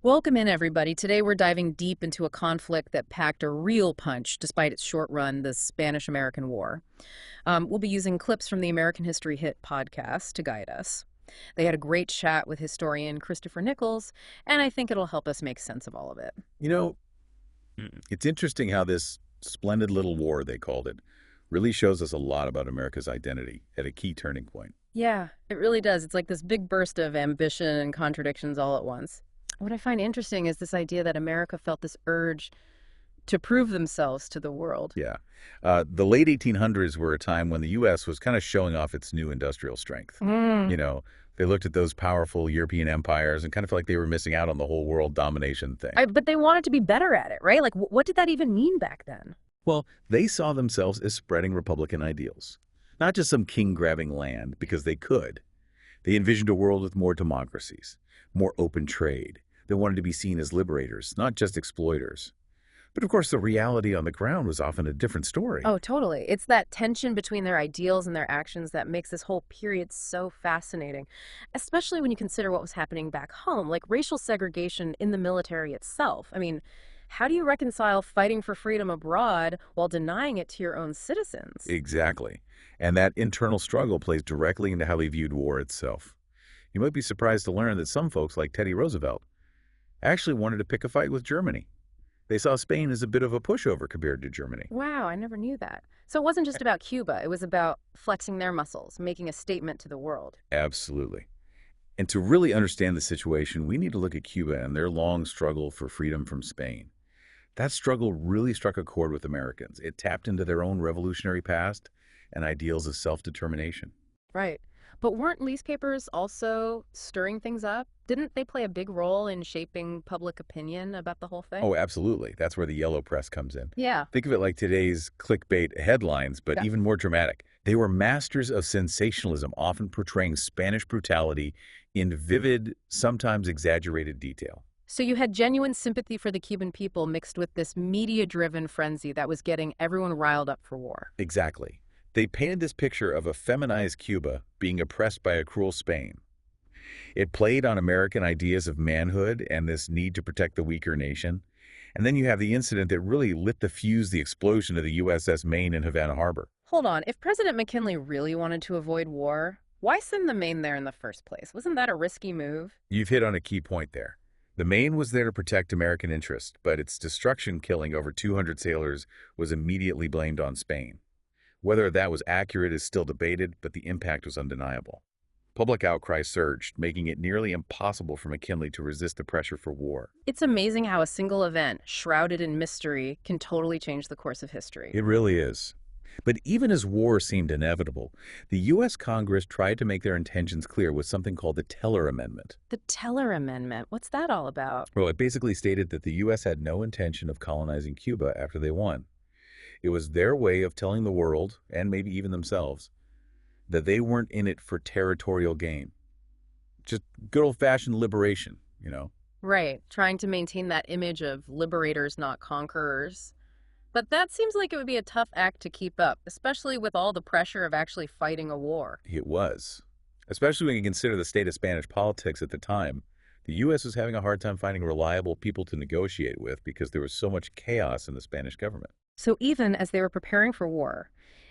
Welcome in, everybody. Today we're diving deep into a conflict that packed a real punch despite its short run, the Spanish-American War. We'll be using clips from the American History Hit podcast to guide us. They had a great chat with historian Christopher Nichols, and I think it'll help us make sense of all of it. You know, it's interesting how this splendid little war, they called it, really shows us a lot about America's identity at a key turning point. Yeah, it really does. It's like this big burst of ambition and contradictions all at once. What I find interesting is this idea that America felt this urge to prove themselves to the world. Yeah. The late 1800s were a time when the U.S. was kind of showing off its new industrial strength. Mm. You know, they looked at those powerful European empires and kind of felt like they were missing out on the whole world domination thing. But they wanted to be better at it, right? Like, what did that even mean back then? Well, they saw themselves as spreading Republican ideals, not just some king grabbing land because they could. They envisioned a world with more democracies, more open trade. They wanted to be seen as liberators, not just exploiters. But of course, the reality on the ground was often a different story. Oh, totally. It's that tension between their ideals and their actions that makes this whole period so fascinating, especially when you consider what was happening back home, like racial segregation in the military itself. I mean, how do you reconcile fighting for freedom abroad while denying it to your own citizens? Exactly. And that internal struggle plays directly into how they viewed war itself. You might be surprised to learn that some folks, like Teddy Roosevelt, actually wanted to pick a fight with Germany. They saw Spain as a bit of a pushover compared to Germany. Wow, I never knew that. So it wasn't just about Cuba, it was about flexing their muscles, making a statement to the world. Absolutely. And to really understand the situation, we need to look at Cuba and their long struggle for freedom from Spain. That struggle really struck a chord with Americans. It tapped into their own revolutionary past and ideals of self-determination. Right. But weren't lease papers also stirring things up? Didn't they play a big role in shaping public opinion about the whole thing? Oh, absolutely. That's where the yellow press comes in. Yeah. Think of it like today's clickbait headlines, but Yeah. even more dramatic. They were masters of sensationalism, often portraying Spanish brutality in vivid, sometimes exaggerated detail. So you had genuine sympathy for the Cuban people mixed with this media-driven frenzy that was getting everyone riled up for war. Exactly. They painted this picture of a feminized Cuba being oppressed by a cruel Spain. It played on American ideas of manhood and this need to protect the weaker nation. And then you have the incident that really lit the fuse, the explosion of the USS Maine in Havana Harbor. Hold on, if President McKinley really wanted to avoid war, why send the Maine there in the first place? Wasn't that a risky move? You've hit on a key point there. The Maine was there to protect American interests, but its destruction, killing over 200 sailors, was immediately blamed on Spain. Whether that was accurate is still debated, but the impact was undeniable. Public outcry surged, making it nearly impossible for McKinley to resist the pressure for war. It's amazing how a single event, shrouded in mystery, can totally change the course of history. It really is. But even as war seemed inevitable, the U.S. Congress tried to make their intentions clear with something called the Teller Amendment. The Teller Amendment, what's that all about? Well, it basically stated that the U.S. had no intention of colonizing Cuba after they won. It was their way of telling the world, and maybe even themselves, that they weren't in it for territorial gain. Just good old-fashioned liberation, you know? Right, trying to maintain that image of liberators, not conquerors. But that seems like it would be a tough act to keep up, especially with all the pressure of actually fighting a war. It was. Especially when you consider the state of Spanish politics at the time. The U.S. was having a hard time finding reliable people to negotiate with because there was so much chaos in the Spanish government. So even as they were preparing for war,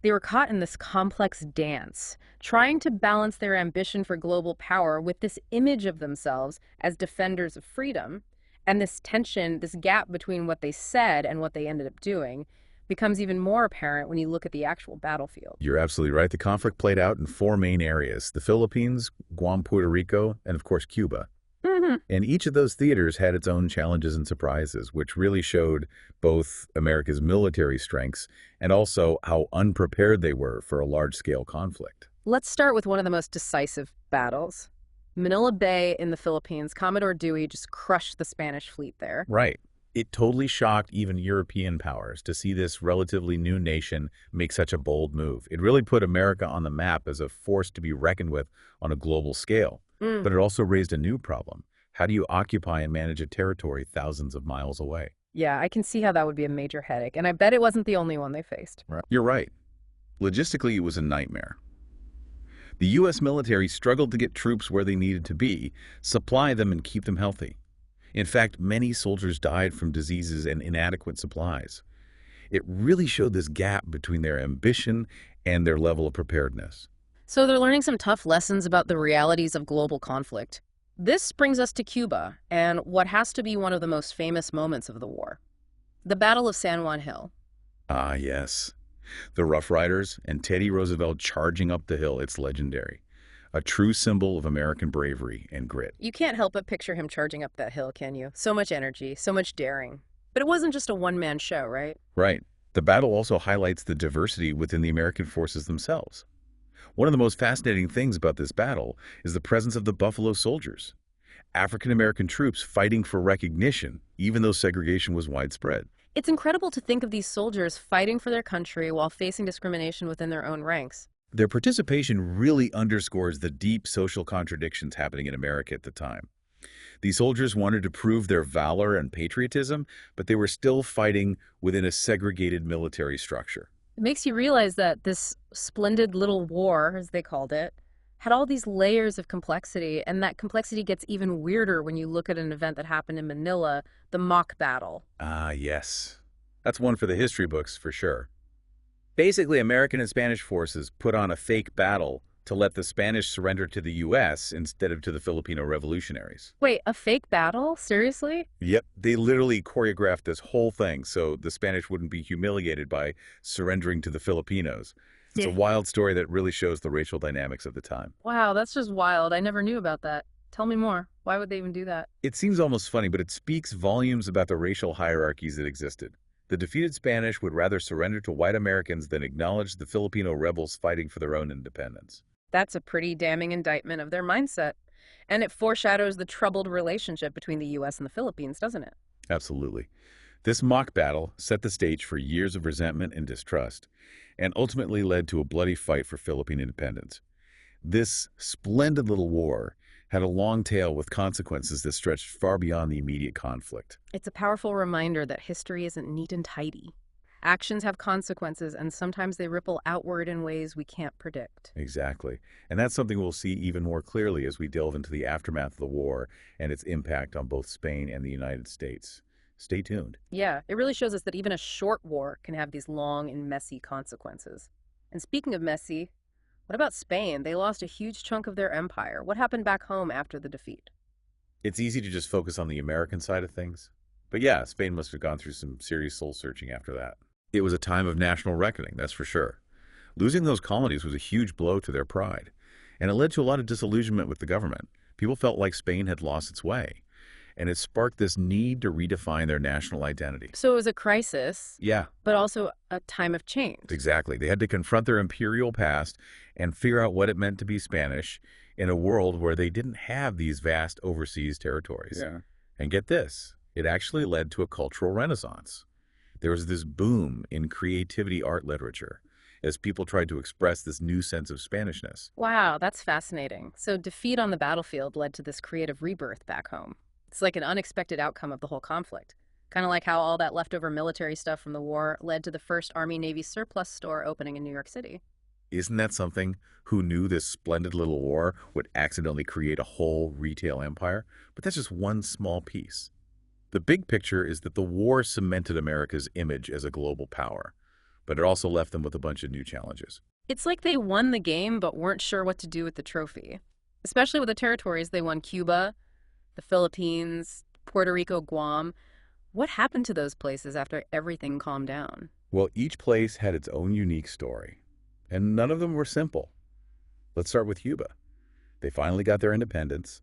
they were caught in this complex dance, trying to balance their ambition for global power with this image of themselves as defenders of freedom. And this tension, this gap between what they said and what they ended up doing, becomes even more apparent when you look at the actual battlefield. You're absolutely right. The conflict played out in four main areas: the Philippines, Guam, Puerto Rico, and of course Cuba. And each of those theaters had its own challenges and surprises, which really showed both America's military strengths and also how unprepared they were for a large-scale conflict. Let's start with one of the most decisive battles. Manila Bay in the Philippines, Commodore Dewey just crushed the Spanish fleet there. Right. It totally shocked even European powers to see this relatively new nation make such a bold move. It really put America on the map as a force to be reckoned with on a global scale. But it also raised a new problem. How do you occupy and manage a territory thousands of miles away? Yeah, I can see how that would be a major headache, and I bet it wasn't the only one they faced. Right. You're right. Logistically, it was a nightmare. The U.S. military struggled to get troops where they needed to be, supply them, and keep them healthy. In fact, many soldiers died from diseases and inadequate supplies. It really showed this gap between their ambition and their level of preparedness. So they're learning some tough lessons about the realities of global conflict. This brings us to Cuba and what has to be one of the most famous moments of the war, the Battle of San Juan Hill. Ah, yes. The Rough Riders and Teddy Roosevelt charging up the hill, it's legendary. A true symbol of American bravery and grit. You can't help but picture him charging up that hill, can you? So much energy, so much daring. But it wasn't just a one-man show, right? Right. The battle also highlights the diversity within the American forces themselves. One of the most fascinating things about this battle is the presence of the Buffalo Soldiers, African American troops fighting for recognition, even though segregation was widespread. It's incredible to think of these soldiers fighting for their country while facing discrimination within their own ranks. Their participation really underscores the deep social contradictions happening in America at the time. These soldiers wanted to prove their valor and patriotism, but they were still fighting within a segregated military structure. It makes you realize that this splendid little war, as they called it, had all these layers of complexity, and that complexity gets even weirder when you look at an event that happened in Manila, the mock battle. Ah, yes. That's one for the history books, for sure. Basically, American and Spanish forces put on a fake battle to let the Spanish surrender to the U.S. instead of to the Filipino revolutionaries. Wait, a fake battle? Seriously? Yep, they literally choreographed this whole thing so the Spanish wouldn't be humiliated by surrendering to the Filipinos. It's a Yeah. wild story that really shows the racial dynamics of the time. Wow, that's just wild. I never knew about that. Tell me more. Why would they even do that? It seems almost funny, but it speaks volumes about the racial hierarchies that existed. The defeated Spanish would rather surrender to white Americans than acknowledge the Filipino rebels fighting for their own independence. That's a pretty damning indictment of their mindset. And it foreshadows the troubled relationship between the U.S. and the Philippines, doesn't it? Absolutely. This mock battle set the stage for years of resentment and distrust, and ultimately led to a bloody fight for Philippine independence. This splendid little war had a long tail with consequences that stretched far beyond the immediate conflict. It's a powerful reminder that history isn't neat and tidy. Actions have consequences, and sometimes they ripple outward in ways we can't predict. Exactly. And that's something we'll see even more clearly as we delve into the aftermath of the war and its impact on both Spain and the United States. Stay tuned. Yeah, it really shows us that even a short war can have these long and messy consequences. And speaking of messy, what about Spain? They lost a huge chunk of their empire. What happened back home after the defeat? It's easy to just focus on the American side of things. But yeah, Spain must have gone through some serious soul searching after that. It was a time of national reckoning, that's for sure. Losing those colonies was a huge blow to their pride, and it led to a lot of disillusionment with the government. People felt like Spain had lost its way, and it sparked this need to redefine their national identity. So it was a crisis, Yeah, but also a time of change. exactly. They had to confront their imperial past and figure out what it meant to be Spanish in a world where they didn't have these vast overseas territories. Yeah. And get this, it actually led to a cultural renaissance. There was this boom in creativity art literature as people tried to express this new sense of Spanishness. Wow, that's fascinating. So defeat on the battlefield led to this creative rebirth back home. It's like an unexpected outcome of the whole conflict. Kind of like how all that leftover military stuff from the war led to the first Army-Navy surplus store opening in New York City. Isn't that something? Who knew this splendid little war would accidentally create a whole retail empire? But that's just one small piece. The big picture is that the war cemented America's image as a global power, but it also left them with a bunch of new challenges. It's like they won the game but weren't sure what to do with the trophy. Especially with the territories they won: Cuba, the Philippines, Puerto Rico, Guam. What happened to those places after everything calmed down? Well, each place had its own unique story, and none of them were simple. Let's start with Cuba. They finally got their independence,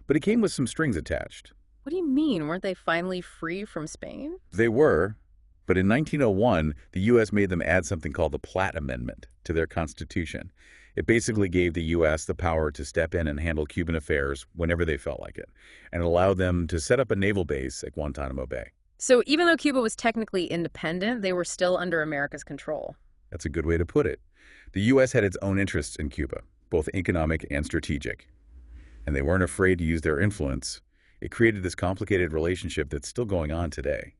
but it came with some strings attached. What do you mean? Weren't they finally free from Spain? They were, but in 1901, the U.S. made them add something called the Platt Amendment to their constitution. It basically gave the U.S. the power to step in and handle Cuban affairs whenever they felt like it, and allowed them to set up a naval base at Guantanamo Bay. So even though Cuba was technically independent, they were still under America's control. That's a good way to put it. The U.S. had its own interests in Cuba, both economic and strategic, and they weren't afraid to use their influence. It created this complicated relationship that's still going on today.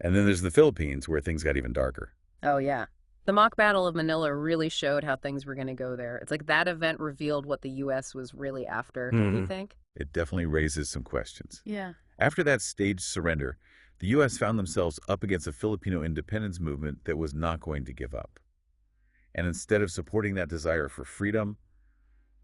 And then there's the Philippines, where things got even darker. Oh, yeah. The mock battle of Manila really showed how things were going to go there. It's like that event revealed what the U.S. was really after, don't you think? It definitely raises some questions. Yeah. After that staged surrender, the U.S. found themselves up against a Filipino independence movement that was not going to give up. And instead of supporting that desire for freedom,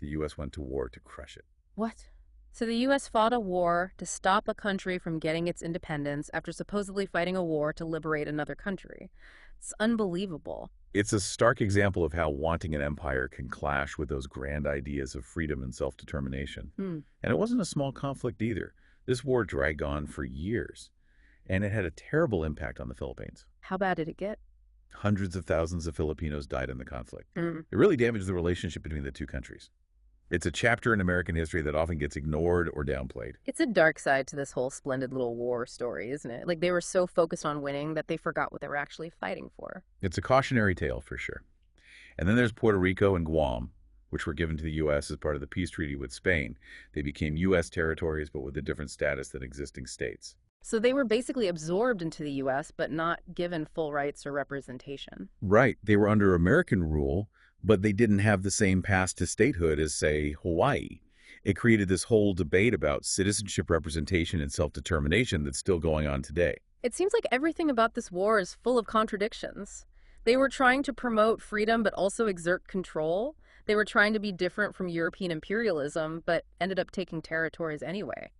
the U.S. went to war to crush it. What? So the U.S. fought a war to stop a country from getting its independence after supposedly fighting a war to liberate another country. It's unbelievable. It's a stark example of how wanting an empire can clash with those grand ideas of freedom and self-determination. Hmm. And it wasn't a small conflict either. This war dragged on for years, and it had a terrible impact on the Philippines. How bad did it get? Hundreds of thousands of Filipinos died in the conflict. Hmm. It really damaged the relationship between the two countries. It's a chapter in American history that often gets ignored or downplayed. It's a dark side to this whole splendid little war story, isn't it? Like they were so focused on winning that they forgot what they were actually fighting for. It's a cautionary tale for sure. And then there's Puerto Rico and Guam, which were given to the U.S. as part of the peace treaty with Spain. They became U.S. territories, but with a different status than existing states. So they were basically absorbed into the U.S., but not given full rights or representation. Right. They were under American rule, but they didn't have the same path to statehood as, say, Hawaii. It created this whole debate about citizenship representation and self-determination that's still going on today. It seems like everything about this war is full of contradictions. They were trying to promote freedom but also exert control. They were trying to be different from European imperialism, but ended up taking territories anyway.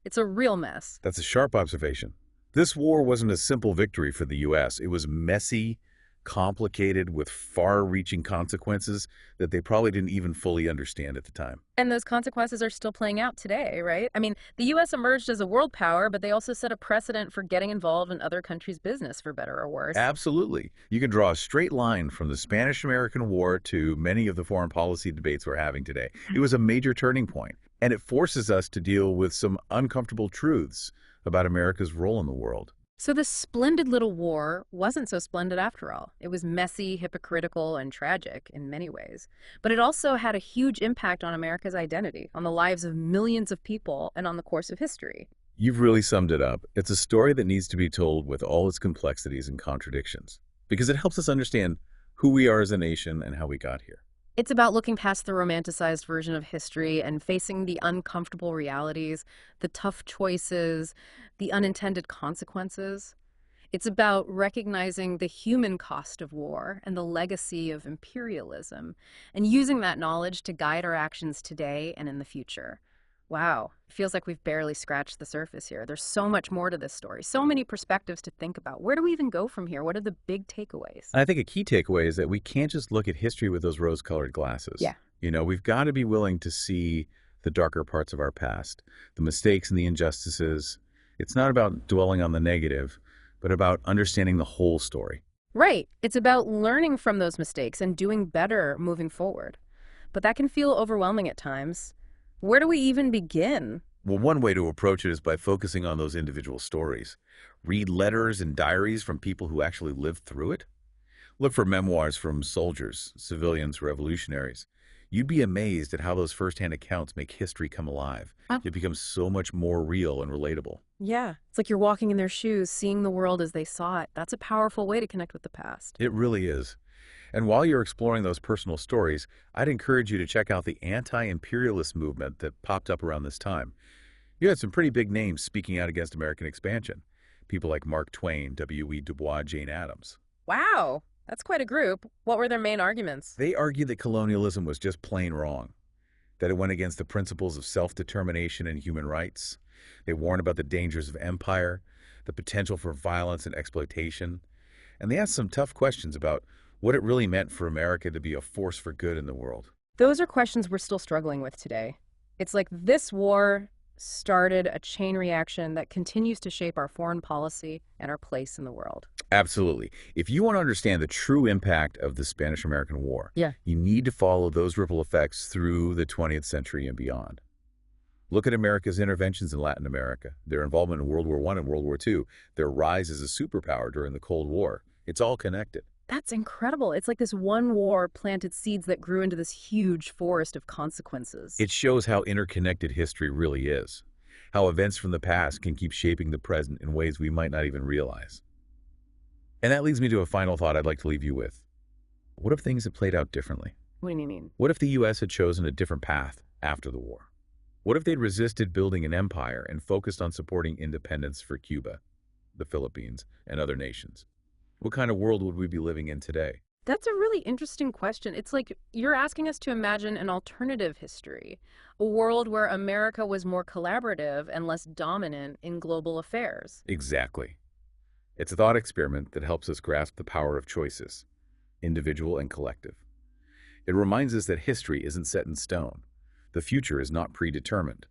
It's a real mess. That's a sharp observation. This war wasn't a simple victory for the U.S. It was messy, complicated, with far-reaching consequences that they probably didn't even fully understand at the time. And those consequences are still playing out today, right? I mean, the U.S. emerged as a world power, but they also set a precedent for getting involved in other countries' business, for better or worse. Absolutely. You can draw a straight line from the Spanish-American War to many of the foreign policy debates we're having today. It was a major turning point, and it forces us to deal with some uncomfortable truths about America's role in the world. So this splendid little war wasn't so splendid after all. It was messy, hypocritical, and tragic in many ways. But it also had a huge impact on America's identity, on the lives of millions of people, and on the course of history. You've really summed it up. It's a story that needs to be told with all its complexities and contradictions, because it helps us understand who we are as a nation and how we got here. It's about looking past the romanticized version of history and facing the uncomfortable realities, the tough choices, the unintended consequences. It's about recognizing the human cost of war and the legacy of imperialism, and using that knowledge to guide our actions today and in the future. Wow, it feels like we've barely scratched the surface here. There's so much more to this story, so many perspectives to think about. Where do we even go from here? What are the big takeaways? I think a key takeaway is that we can't just look at history with those rose-colored glasses. Yeah. We've got to be willing to see the darker parts of our past, the mistakes and the injustices. It's not about dwelling on the negative, but about understanding the whole story. Right. It's about learning from those mistakes and doing better moving forward. But that can feel overwhelming at times. Where do we even begin? Well, one way to approach it is by focusing on those individual stories. Read letters and diaries from people who actually lived through it. Look for memoirs from soldiers, civilians, revolutionaries. You'd be amazed at how those firsthand accounts make history come alive. Oh. It becomes so much more real and relatable. Yeah. It's like you're walking in their shoes, seeing the world as they saw it. That's a powerful way to connect with the past. It really is. And while you're exploring those personal stories, I'd encourage you to check out the anti-imperialist movement that popped up around this time. You had some pretty big names speaking out against American expansion. People like Mark Twain, W.E. Du Bois, Jane Addams. Wow. That's quite a group. What were their main arguments? They argued that colonialism was just plain wrong, that it went against the principles of self-determination and human rights. They warned about the dangers of empire, the potential for violence and exploitation, and they asked some tough questions about what it really meant for America to be a force for good in the world. Those are questions we're still struggling with today. It's like this war started a chain reaction that continues to shape our foreign policy and our place in the world. Absolutely. If you want to understand the true impact of the Spanish-American War, Yeah. you need to follow those ripple effects through the 20th century and beyond. Look at America's interventions in Latin America, their involvement in World War I and World War II, their rise as a superpower during the Cold War. It's all connected. That's incredible. It's like this one war planted seeds that grew into this huge forest of consequences. It shows how interconnected history really is, how events from the past can keep shaping the present in ways we might not even realize. And that leads me to a final thought I'd like to leave you with. What if things had played out differently? What do you mean? What if the U.S. had chosen a different path after the war? What if they'd resisted building an empire and focused on supporting independence for Cuba, the Philippines, and other nations? What kind of world would we be living in today? That's a really interesting question. It's like you're asking us to imagine an alternative history, a world where America was more collaborative and less dominant in global affairs. Exactly. It's a thought experiment that helps us grasp the power of choices, individual and collective. It reminds us that history isn't set in stone. The future is not predetermined.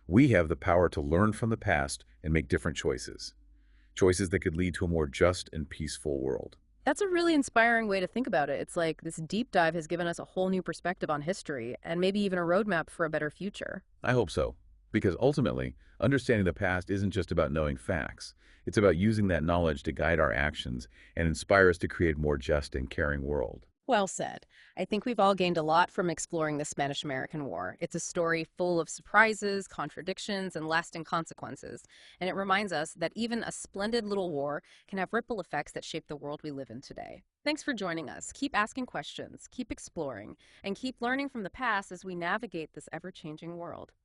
We have the power to learn from the past and make different choices, choices that could lead to a more just and peaceful world. That's a really inspiring way to think about it. It's like this deep dive has given us a whole new perspective on history and maybe even a roadmap for a better future. I hope so, because ultimately, understanding the past isn't just about knowing facts. It's about using that knowledge to guide our actions and inspire us to create a more just and caring world. Well said. I think we've all gained a lot from exploring the Spanish-American War. It's a story full of surprises, contradictions, and lasting consequences. And it reminds us that even a splendid little war can have ripple effects that shape the world we live in today. Thanks for joining us. Keep asking questions, keep exploring, and keep learning from the past as we navigate this ever-changing world.